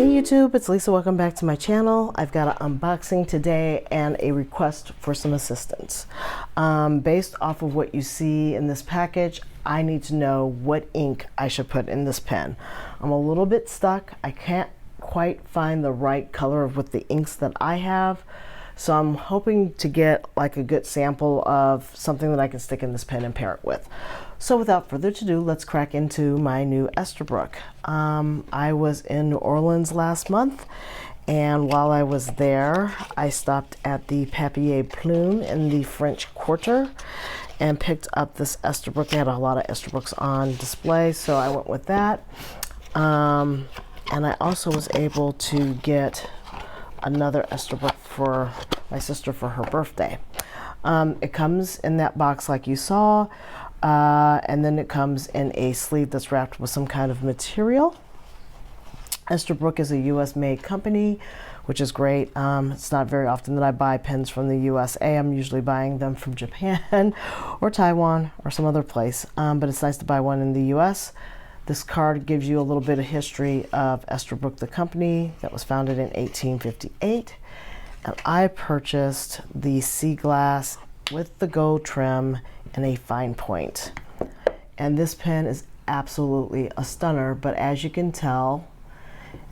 Hey YouTube, it's Lisa. Welcome back to my channel. I've got an unboxing today and a request for some assistance. Based off of what you see in this package, I need to know what ink I should put in this pen. I'm a little bit stuck. I can't quite find the right color with the inks that I have. So I'm hoping to get like a good sample of something that I can stick in this pen and pair it with. So without further ado, let's crack into my new Esterbrook. I was in New Orleans last month, and while I was there, I stopped at the Papier Plume in the French Quarter and picked up this Esterbrook. They had a lot of Esterbrook's on display, so I went with that. And I also was able to get another Esterbrook for my sister for her birthday. It comes in that box like you saw, and then it comes in a sleeve that's wrapped with some kind of material. Esterbrook is a US made company, which is great. It's not very often that I buy pens from the USA. I'm usually buying them from Japan or Taiwan or some other place, but it's nice to buy one in the US. This card gives you a little bit of history of Esterbrook, the company that was founded in 1858. And I purchased the sea glass with the gold trim and a fine point. And this pen is absolutely a stunner, but as you can tell,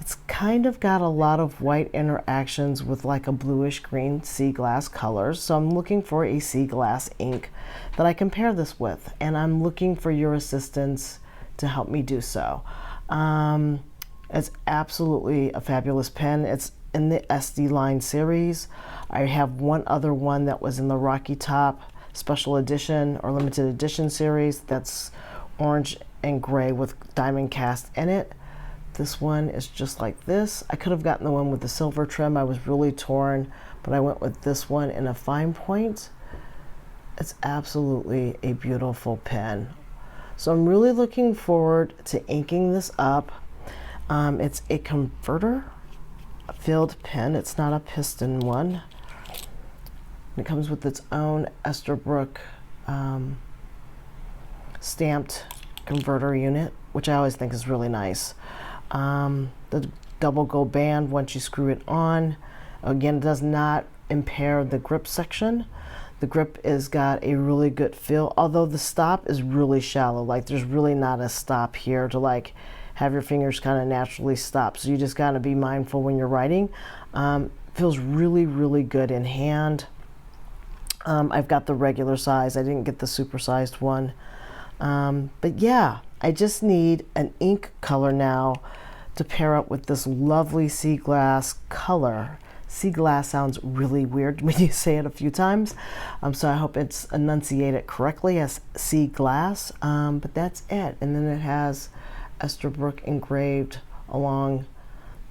it's kind of got a lot of white interactions with like a bluish green sea glass colors. So I'm looking for a sea glass ink that I can pair this with, and I'm looking for your assistance to help me do so. It's absolutely a fabulous pen. It's in the Estie line series. I have one other one that was in the Rocky Top special edition or limited edition series that's orange and gray with diamond cast in it. This one is just like this. I could have gotten the one with the silver trim. I was really torn, but I went with this one in a fine point. It's absolutely a beautiful pen. So I'm really looking forward to inking this up. It's a converter filled pen. It's not a piston one. It comes with its own Esterbrook stamped converter unit, which I always think is really nice. The double gold band, once you screw it on, again, does not impair the grip section. The grip is got a really good feel, although the stop is really shallow. Like there's really not a stop here to like have your fingers kind of naturally stop. So you just gotta be mindful when you're writing. Feels really, really good in hand. I've got the regular size. I didn't get the supersized one. But yeah, I just need an ink color now to pair up with this lovely sea glass color. Sea glass sounds really weird when you say it a few times, so I hope it's enunciated correctly as sea glass, but that's it. And then it has Esterbrook engraved along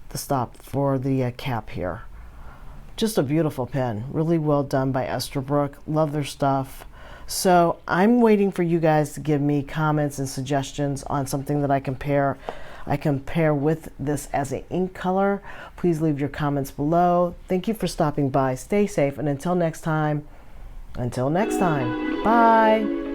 the stop for the cap here. Just a beautiful pen, really well done by Esterbrook. Love their stuff. So I'm waiting for you guys to give me comments and suggestions on something that I can pair with this as an ink color. Please leave your comments below. Thank you for stopping by. Stay safe, and until next time, bye.